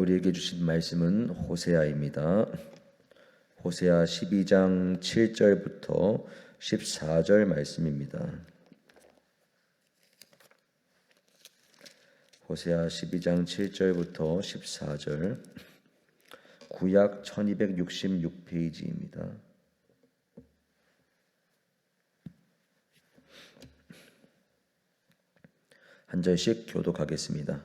우리에게 주신 말씀은 호세아입니다. 호세아 12장 7절부터 14절 말씀입니다. 호세아 12장 7절부터 14절, 구약 1266페이지입니다. 한 절씩 교독하겠습니다.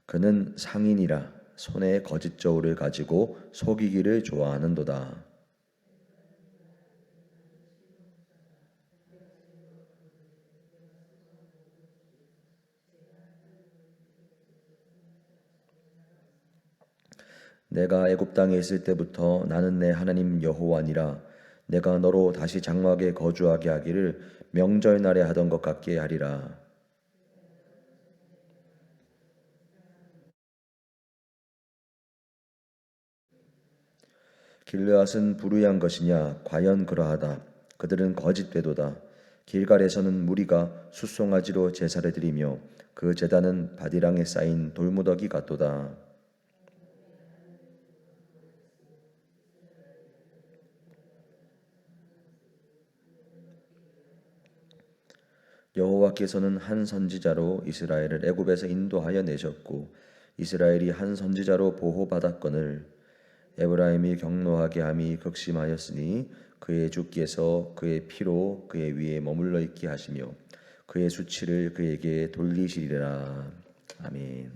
그는 상인이라 손에 거짓 저울을 가지고 속이기를 좋아하는도다. 내가 애굽 땅에 있을 때부터 나는 내 하나님 여호와니라. 내가 너로 다시 장막에 거주하게 하기를 명절날에 하던 것 같게 하리라. 길르앗은 불의한 것이냐? 과연 그러하다. 그들은 거짓되도다. 길갈에서는 무리가 숫송아지로 제사를 드리며 그 제단은 바디랑에 쌓인 돌무더기 같도다. 여호와께서는 한 선지자로 이스라엘을 애굽에서 인도하여 내셨고 이스라엘이 한 선지자로 보호받았거늘 에브라임이 경노하게 함이 극심하였으니 그의 주께서 그의 피로 그의 위에 머물러 있게 하시며 그의 수치를 그에게 돌리시리라. 아멘.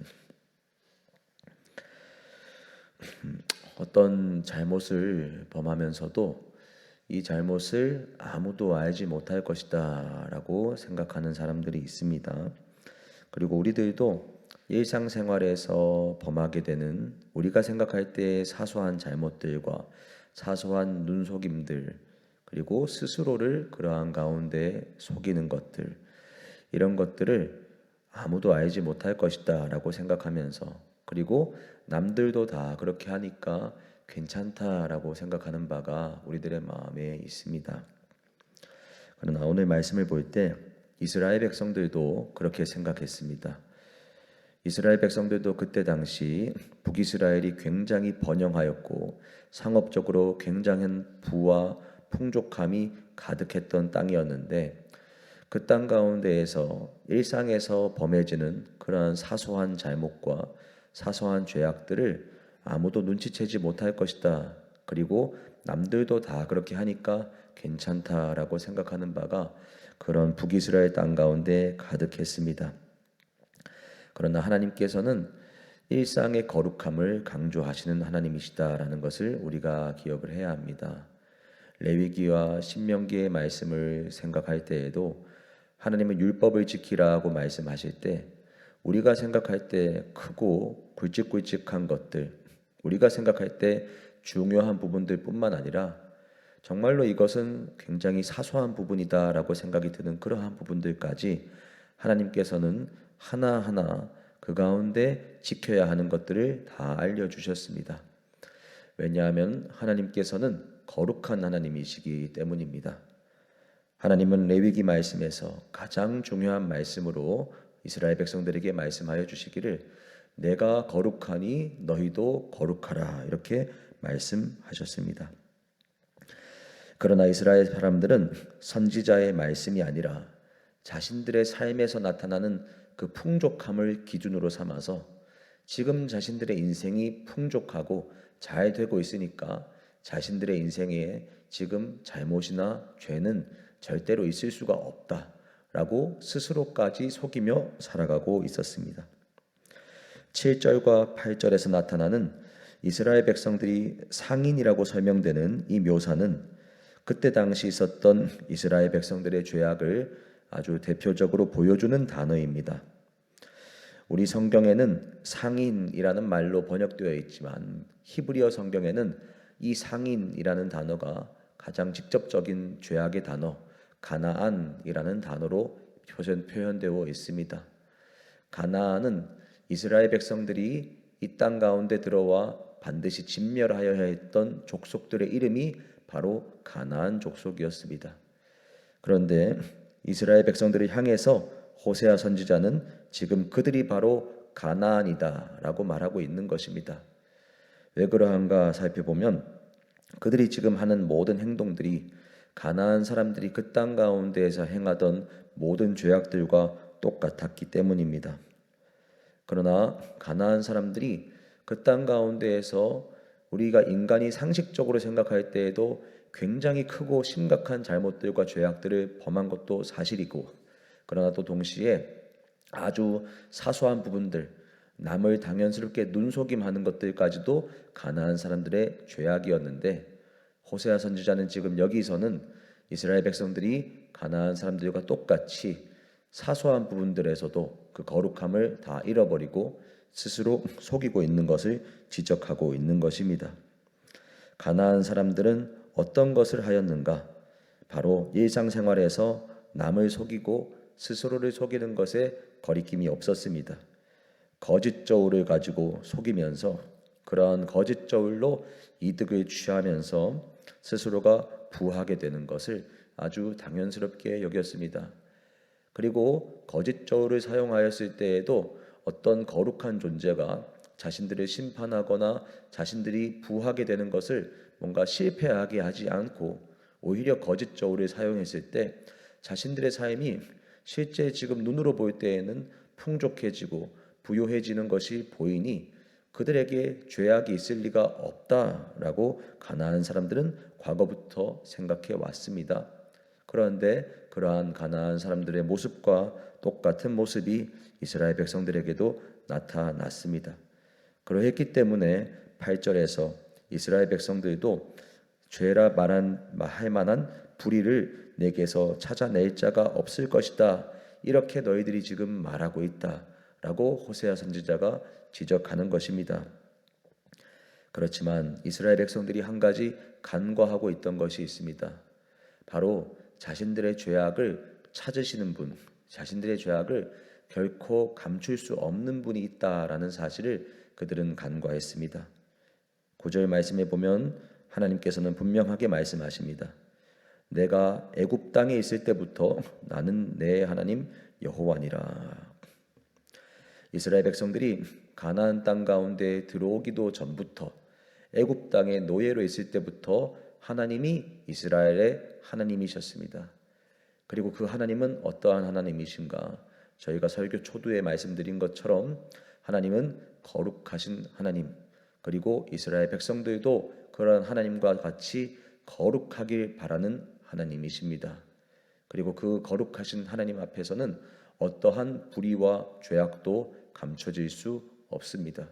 어떤 잘못을 범하면서도 이 잘못을 아무도 알지 못할 것이다 라고 생각하는 사람들이 있습니다. 그리고 우리들도 일상생활에서 범하게 되는 우리가 생각할 때 사소한 잘못들과 사소한 눈속임들, 그리고 스스로를 그러한 가운데 속이는 것들, 이런 것들을 아무도 알지 못할 것이다 라고 생각하면서, 그리고 남들도 다 그렇게 하니까 괜찮다라고 생각하는 바가 우리들의 마음에 있습니다. 그러나 오늘 말씀을 볼 때 이스라엘 백성들도 그렇게 생각했습니다. 이스라엘 백성들도 그때 당시 북이스라엘이 굉장히 번영하였고 상업적으로 굉장한 부와 풍족함이 가득했던 땅이었는데, 그 땅 가운데에서 일상에서 범해지는 그러한 사소한 잘못과 사소한 죄악들을 아무도 눈치채지 못할 것이다. 그리고 남들도 다 그렇게 하니까 괜찮다라고 생각하는 바가 그런 북이스라엘 땅 가운데 가득했습니다. 그러나 하나님께서는 일상의 거룩함을 강조하시는 하나님이시다라는 것을 우리가 기억을 해야 합니다. 레위기와 신명기의 말씀을 생각할 때에도 하나님은 율법을 지키라고 말씀하실 때 우리가 생각할 때 크고 굵직굵직한 것들, 우리가 생각할 때 중요한 부분들 뿐만 아니라 정말로 이것은 굉장히 사소한 부분이다라고 생각이 드는 그러한 부분들까지 하나님께서는 하나하나 그 가운데 지켜야 하는 것들을 다 알려주셨습니다. 왜냐하면 하나님께서는 거룩한 하나님이시기 때문입니다. 하나님은 레위기 말씀에서 가장 중요한 말씀으로 이스라엘 백성들에게 말씀하여 주시기를 내가 거룩하니 너희도 거룩하라, 이렇게 말씀하셨습니다. 그러나 이스라엘 사람들은 선지자의 말씀이 아니라 자신들의 삶에서 나타나는 그 풍족함을 기준으로 삼아서 지금 자신들의 인생이 풍족하고 잘 되고 있으니까 자신들의 인생에 지금 잘못이나 죄는 절대로 있을 수가 없다라고 스스로까지 속이며 살아가고 있었습니다. 7절과 8절에서 나타나는 이스라엘 백성들이 상인이라고 설명되는 이 묘사는 그때 당시 있었던 이스라엘 백성들의 죄악을 아주 대표적으로 보여주는 단어입니다. 우리 성경에는 상인이라는 말로 번역되어 있지만 히브리어 성경에는 이 상인이라는 단어가 가장 직접적인 죄악의 단어 가나안이라는 단어로 표현되어 있습니다. 가나안은 이스라엘 백성들이 이 땅 가운데 들어와 반드시 진멸하여야 했던 족속들의 이름이 바로 가나안 족속이었습니다. 그런데 이스라엘 백성들을 향해서 호세아 선지자는 지금 그들이 바로 가나안이다라고 말하고 있는 것입니다. 왜 그러한가 살펴보면 그들이 지금 하는 모든 행동들이 가나안 사람들이 그 땅 가운데에서 행하던 모든 죄악들과 똑같았기 때문입니다. 그러나 가나안 사람들이 그 땅 가운데에서 우리가 인간이 상식적으로 생각할 때에도 굉장히 크고 심각한 잘못들과 죄악들을 범한 것도 사실이고, 그러나 또 동시에 아주 사소한 부분들, 남을 당연스럽게 눈속임하는 것들까지도 가나안 사람들의 죄악이었는데, 호세아 선지자는 지금 여기서는 이스라엘 백성들이 가나안 사람들과 똑같이 사소한 부분들에서도 그 거룩함을 다 잃어버리고 스스로 속이고 있는 것을 지적하고 있는 것입니다. 가나안 사람들은 어떤 것을 하였는가? 바로 일상생활에서 남을 속이고 스스로를 속이는 것에 거리낌이 없었습니다. 거짓 저울을 가지고 속이면서 그러한 거짓 저울로 이득을 취하면서 스스로가 부하게 되는 것을 아주 당연스럽게 여겼습니다. 그리고 거짓 저울을 사용하였을 때에도 어떤 거룩한 존재가 자신들을 심판하거나 자신들이 부하게 되는 것을 뭔가 실패하게 하지 않고, 오히려 거짓 저울을 사용했을 때 자신들의 삶이 실제 지금 눈으로 볼 때에는 풍족해지고 부요해지는 것이 보이니 그들에게 죄악이 있을 리가 없다라고 가나안 사람들은 과거부터 생각해 왔습니다. 그런데 그러한 가나안 사람들의 모습과 똑같은 모습이 이스라엘 백성들에게도 나타났습니다. 그러했기 때문에 8절에서 이스라엘 백성들도 죄라 할 만한 불의를 내게서 찾아낼 자가 없을 것이다, 이렇게 너희들이 지금 말하고 있다라고 호세아 선지자가 지적하는 것입니다. 그렇지만 이스라엘 백성들이 한 가지 간과하고 있던 것이 있습니다. 바로 자신들의 죄악을 찾으시는 분, 자신들의 죄악을 결코 감출 수 없는 분이 있다라는 사실을 그들은 간과했습니다. 9절 말씀에 보면 하나님께서는 분명하게 말씀하십니다. 내가 애굽 땅에 있을 때부터 나는 내 하나님 여호와니라. 이스라엘 백성들이 가나안 땅 가운데 들어오기도 전부터, 애굽 땅에 노예로 있을 때부터 하나님이 이스라엘의 하나님이셨습니다. 그리고 그 하나님은 어떠한 하나님이신가? 저희가 설교 초두에 말씀드린 것처럼 하나님은 거룩하신 하나님, 그리고 이스라엘 백성들도 그런 하나님과 같이 거룩하길 바라는 하나님이십니다. 그리고 그 거룩하신 하나님 앞에서는 어떠한 불의와 죄악도 감춰질 수 없습니다.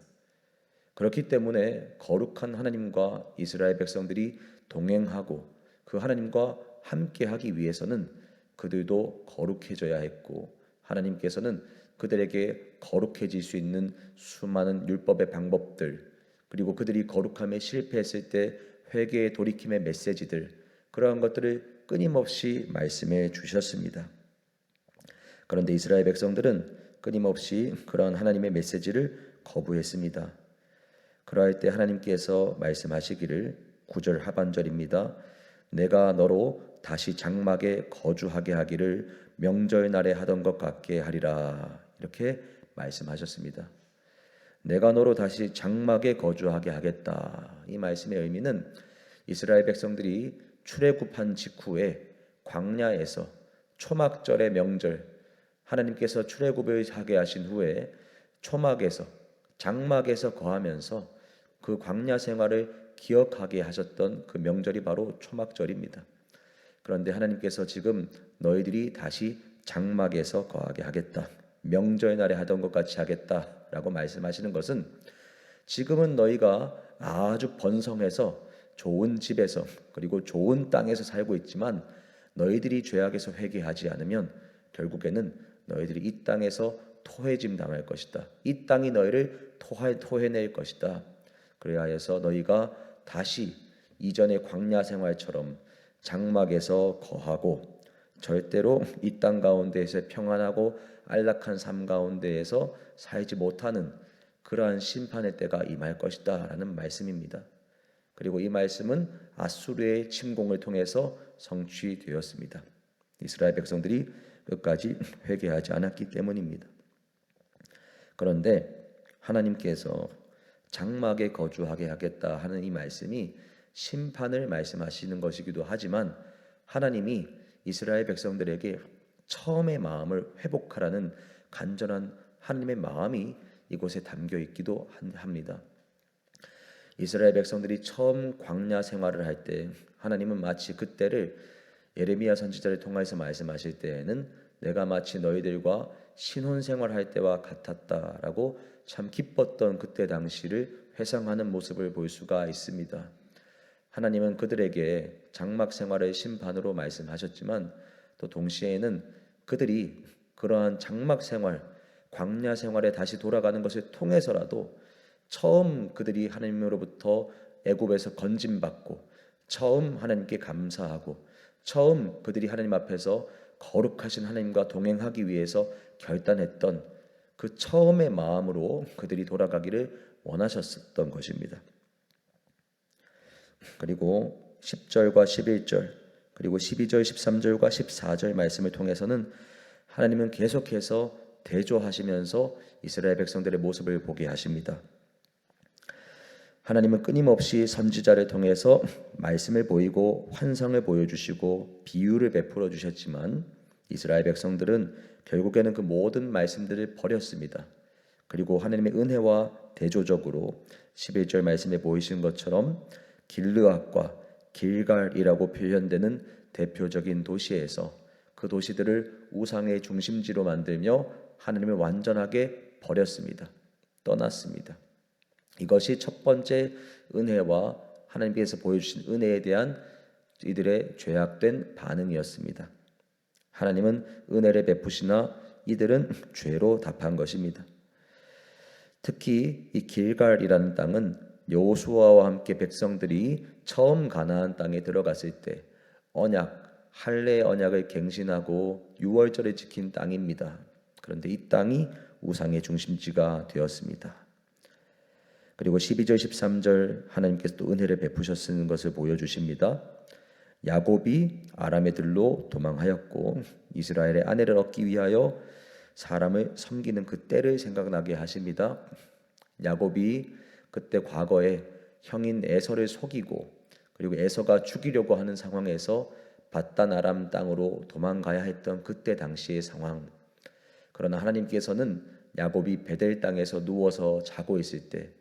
그렇기 때문에 거룩한 하나님과 이스라엘 백성들이 동행하고 그 하나님과 함께하기 위해서는 그들도 거룩해져야 했고, 하나님께서는 그들에게 거룩해질 수 있는 수많은 율법의 방법들, 그리고 그들이 거룩함에 실패했을 때 회개의 돌이킴의 메시지들, 그러한 것들을 끊임없이 말씀해 주셨습니다. 그런데 이스라엘 백성들은 끊임없이 그러한 하나님의 메시지를 거부했습니다. 그러할 때 하나님께서 말씀하시기를, 9절 하반절입니다. 내가 너로 다시 장막에 거주하게 하기를 명절날에 하던 것 같게 하리라, 이렇게 말씀하셨습니다. 내가 너로 다시 장막에 거주하게 하겠다. 이 말씀의 의미는 이스라엘 백성들이 출애굽한 직후에 광야에서 초막절의 명절, 하나님께서 출애굽을 하게 하신 후에 초막에서, 장막에서 거하면서 그 광야 생활을 기억하게 하셨던 그 명절이 바로 초막절입니다. 그런데 하나님께서 지금 너희들이 다시 장막에서 거하게 하겠다, 명절날에 하던 것 같이 하겠다라고 말씀하시는 것은, 지금은 너희가 아주 번성해서 좋은 집에서 그리고 좋은 땅에서 살고 있지만 너희들이 죄악에서 회개하지 않으면 결국에는 너희들이 이 땅에서 토해짐 당할 것이다. 이 땅이 너희를 토해낼 것이다. 그래야 해서 너희가 다시 이전의 광야 생활처럼 장막에서 거하고 절대로 이 땅 가운데에서 평안하고 안락한 삶 가운데에서 살지 못하는 그러한 심판의 때가 임할 것이다 라는 말씀입니다. 그리고 이 말씀은 아수르의 침공을 통해서 성취되었습니다. 이스라엘 백성들이 끝까지 회개하지 않았기 때문입니다. 그런데 하나님께서 장막에 거주하게 하겠다 하는 이 말씀이 심판을 말씀하시는 것이기도 하지만, 하나님이 이스라엘 백성들에게 처음의 마음을 회복하라는 간절한 하나님의 마음이 이곳에 담겨 있기도 합니다. 이스라엘 백성들이 처음 광야 생활을 할 때 하나님은 마치 그때를 예레미야 선지자를 통해서 말씀하실 때에는 내가 마치 너희들과 신혼 생활할 때와 같았다라고 참 기뻤던 그때 당시를 회상하는 모습을 볼 수가 있습니다. 하나님은 그들에게 장막 생활의 심판으로 말씀하셨지만, 또 동시에는 그들이 그러한 장막 생활, 광야 생활에 다시 돌아가는 것을 통해서라도 처음 그들이 하나님으로부터 애굽에서 건짐받고 처음 하나님께 감사하고 처음 그들이 하나님 앞에서 거룩하신 하나님과 동행하기 위해서 결단했던 그 처음의 마음으로 그들이 돌아가기를 원하셨던 것입니다. 그리고 10절과 11절 그리고 12절, 13절과 14절 말씀을 통해서는 하나님은 계속해서 대조하시면서 이스라엘 백성들의 모습을 보게 하십니다. 하나님은 끊임없이 선지자를 통해서 말씀을 보이고 환상을 보여주시고 비유를 베풀어 주셨지만, 이스라엘 백성들은 결국에는 그 모든 말씀들을 버렸습니다. 그리고 하나님의 은혜와 대조적으로 11절 말씀에 보이신 것처럼 길르앗과 길갈이라고 표현되는 대표적인 도시에서 그 도시들을 우상의 중심지로 만들며 하나님을 완전하게 버렸습니다. 떠났습니다. 이것이 첫 번째 은혜와 하나님께서 보여주신 은혜에 대한 이들의 죄악된 반응이었습니다. 하나님은 은혜를 베푸시나 이들은 죄로 답한 것입니다. 특히 이 길갈이라는 땅은 여호수아와 함께 백성들이 처음 가나안 땅에 들어갔을 때 할례 언약을 갱신하고 유월절을 지킨 땅입니다. 그런데 이 땅이 우상의 중심지가 되었습니다. 그리고 12절 13절 하나님께서 또 은혜를 베푸셨는 것을 보여주십니다. 야곱이 아람의 들로 도망하였고 이스라엘의 아내를 얻기 위하여 사람을 섬기는 그 때를 생각나게 하십니다. 야곱이 그때 과거에 형인 에서를 속이고 그리고 에서가 죽이려고 하는 상황에서 바단 아람 땅으로 도망가야 했던 그때 당시의 상황. 그러나 하나님께서는 야곱이 베델 땅에서 누워서 자고 있을 때,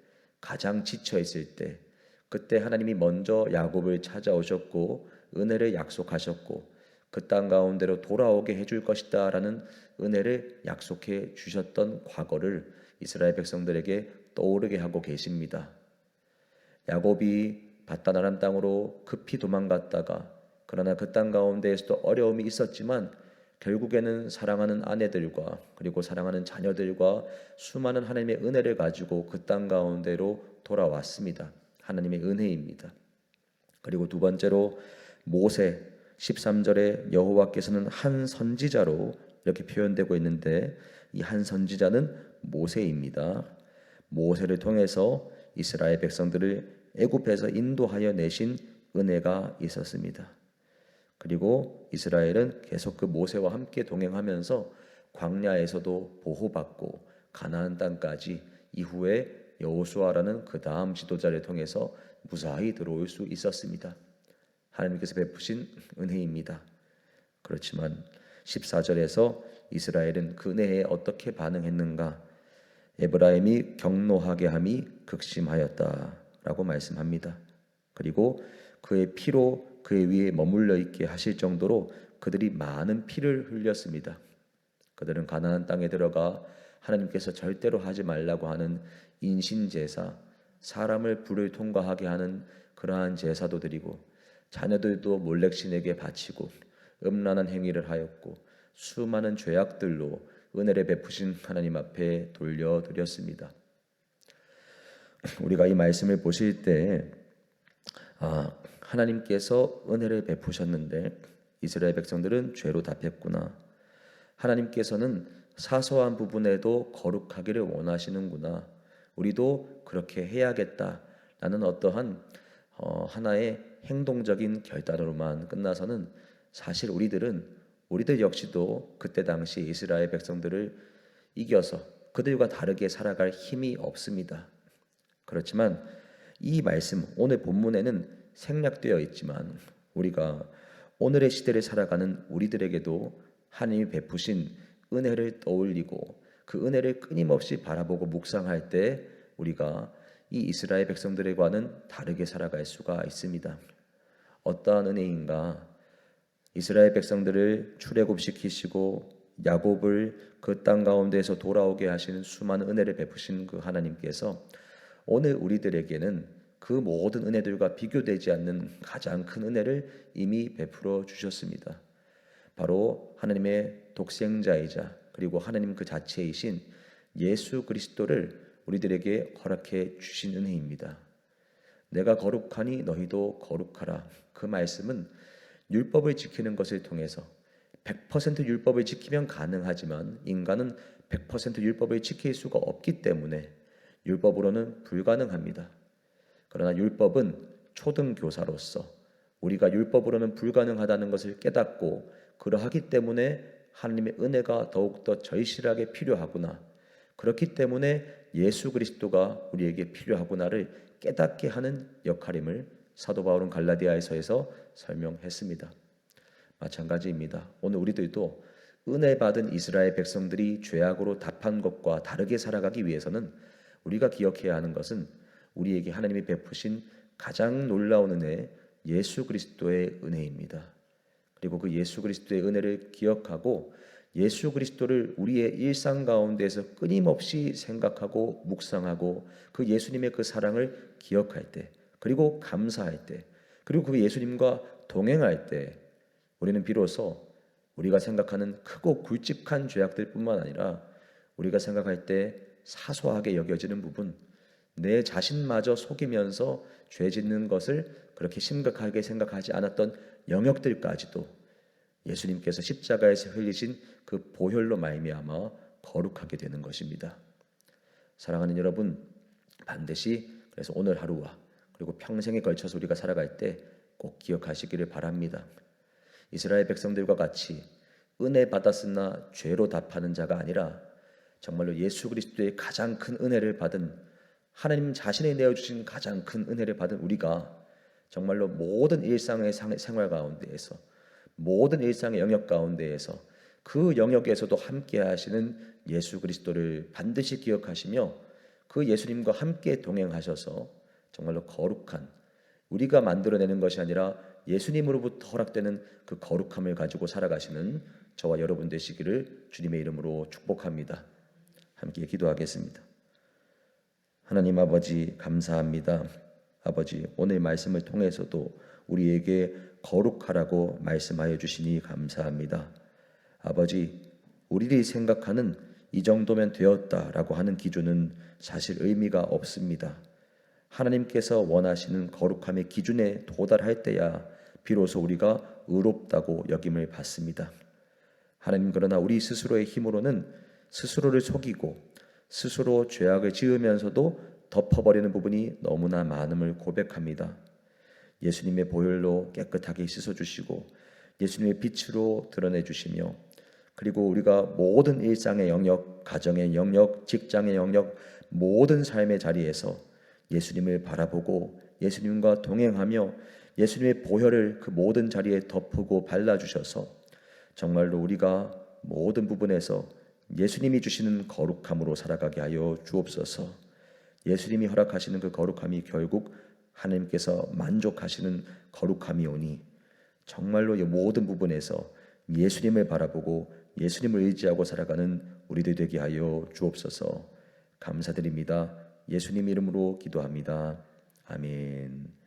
가장 지쳐 있을 때, 그때 하나님이 먼저 야곱을 찾아오셨고 은혜를 약속하셨고 그 땅 가운데로 돌아오게 해줄 것이다 라는 은혜를 약속해 주셨던 과거를 이스라엘 백성들에게 떠오르게 하고 계십니다. 야곱이 바단 아람 땅으로 급히 도망갔다가, 그러나 그 땅 가운데에서도 어려움이 있었지만 결국에는 사랑하는 아내들과 그리고 사랑하는 자녀들과 수많은 하나님의 은혜를 가지고 그 땅 가운데로 돌아왔습니다. 하나님의 은혜입니다. 그리고 두 번째로 모세 13절에 여호와께서는 한 선지자로 이렇게 표현되고 있는데, 이 한 선지자는 모세입니다. 모세를 통해서 이스라엘 백성들을 애굽에서 인도하여 내신 은혜가 있었습니다. 그리고 이스라엘은 계속 그 모세와 함께 동행하면서 광야에서도 보호받고 가나안 땅까지 이후에 여호수아라는 그 다음 지도자를 통해서 무사히 들어올 수 있었습니다. 하나님께서 베푸신 은혜입니다. 그렇지만 14절에서 이스라엘은 그 은혜에 어떻게 반응했는가? 에브라임이 경노하게 함이 극심하였다라고 말씀합니다. 그리고 그의 피로 그의 위에 머물러 있게 하실 정도로 그들이 많은 피를 흘렸습니다. 그들은 가나안 땅에 들어가 하나님께서 절대로 하지 말라고 하는 인신제사, 사람을 불을 통과하게 하는 그러한 제사도 드리고 자녀들도 몰렉신에게 바치고 음란한 행위를 하였고 수많은 죄악들로 은혜를 베푸신 하나님 앞에 돌려드렸습니다. 우리가 이 말씀을 보실 때 하나님께서 은혜를 베푸셨는데 이스라엘 백성들은 죄로 답했구나. 하나님께서는 사소한 부분에도 거룩하기를 원하시는구나. 우리도 그렇게 해야겠다라는 어떠한 하나의 행동적인 결단으로만 끝나서는 사실 우리들 역시도 그때 당시 이스라엘 백성들을 이겨서 그들과 다르게 살아갈 힘이 없습니다. 그렇지만 이 말씀 오늘 본문에는 생략되어 있지만 우리가 오늘의 시대를 살아가는 우리들에게도 하나님이 베푸신 은혜를 떠올리고 그 은혜를 끊임없이 바라보고 묵상할 때 우리가 이 이스라엘 백성들과는 다르게 살아갈 수가 있습니다. 어떠한 은혜인가? 이스라엘 백성들을 출애굽시키시고 야곱을 그 땅 가운데에서 돌아오게 하시는 수많은 은혜를 베푸신 그 하나님께서 오늘 우리들에게는 그 모든 은혜들과 비교되지 않는 가장 큰 은혜를 이미 베풀어 주셨습니다. 바로 하나님의 독생자이자 그리고 하나님 그 자체이신 예수 그리스도를 우리들에게 허락해 주신 은혜입니다. 내가 거룩하니 너희도 거룩하라. 그 말씀은 율법을 지키는 것을 통해서 100% 율법을 지키면 가능하지만 인간은 100% 율법을 지킬 수가 없기 때문에 율법으로는 불가능합니다. 그러나 율법은 초등교사로서 우리가 율법으로는 불가능하다는 것을 깨닫고 그러하기 때문에 하나님의 은혜가 더욱더 절실하게 필요하구나. 그렇기 때문에 예수 그리스도가 우리에게 필요하구나를 깨닫게 하는 역할임을 사도 바울은 갈라디아에서에서 설명했습니다. 마찬가지입니다. 오늘 우리들도 은혜 받은 이스라엘 백성들이 죄악으로 답한 것과 다르게 살아가기 위해서는 우리가 기억해야 하는 것은 우리에게 하나님이 베푸신 가장 놀라운 은혜 예수 그리스도의 은혜입니다. 그리고 그 예수 그리스도의 은혜를 기억하고 예수 그리스도를 우리의 일상 가운데에서 끊임없이 생각하고 묵상하고 그 예수님의 그 사랑을 기억할 때 그리고 감사할 때 그리고 그 예수님과 동행할 때 우리는 비로소 우리가 생각하는 크고 굵직한 죄악들뿐만 아니라 우리가 생각할 때 사소하게 여겨지는 부분 내 자신마저 속이면서 죄 짓는 것을 그렇게 심각하게 생각하지 않았던 영역들까지도 예수님께서 십자가에서 흘리신 그 보혈로 말미암아 거룩하게 되는 것입니다. 사랑하는 여러분, 반드시 그래서 오늘 하루와 그리고 평생에 걸쳐서 우리가 살아갈 때 꼭 기억하시기를 바랍니다. 이스라엘 백성들과 같이 은혜 받았으나 죄로 답하는 자가 아니라 정말로 예수 그리스도의 가장 큰 은혜를 받은 하나님 자신이 내어주신 가장 큰 은혜를 받은 우리가 정말로 모든 일상의 생활 가운데에서 모든 일상의 영역 가운데에서 그 영역에서도 함께 하시는 예수 그리스도를 반드시 기억하시며 그 예수님과 함께 동행하셔서 정말로 거룩한 우리가 만들어내는 것이 아니라 예수님으로부터 허락되는 그 거룩함을 가지고 살아가시는 저와 여러분 되시기를 주님의 이름으로 축복합니다. 함께 기도하겠습니다. 하나님 아버지 감사합니다. 아버지 오늘 말씀을 통해서도 우리에게 거룩하라고 말씀하여 주시니 감사합니다. 아버지 우리들이 생각하는 이 정도면 되었다라고 하는 기준은 사실 의미가 없습니다. 하나님께서 원하시는 거룩함의 기준에 도달할 때야 비로소 우리가 의롭다고 여김을 받습니다. 하나님 그러나 우리 스스로의 힘으로는 스스로를 속이고 스스로 죄악을 지으면서도 덮어버리는 부분이 너무나 많음을 고백합니다. 예수님의 보혈로 깨끗하게 씻어주시고 예수님의 빛으로 드러내주시며 그리고 우리가 모든 일상의 영역, 가정의 영역, 직장의 영역, 모든 삶의 자리에서 예수님을 바라보고 예수님과 동행하며 예수님의 보혈을 그 모든 자리에 덮고 발라주셔서 정말로 우리가 모든 부분에서 예수님이 주시는 거룩함으로 살아가게 하여 주옵소서. 예수님이 허락하시는 그 거룩함이 결국 하나님께서 만족하시는 거룩함이 오니 정말로 이 모든 부분에서 예수님을 바라보고 예수님을 의지하고 살아가는 우리들 되게 하여 주옵소서. 감사드립니다. 예수님 이름으로 기도합니다. 아멘.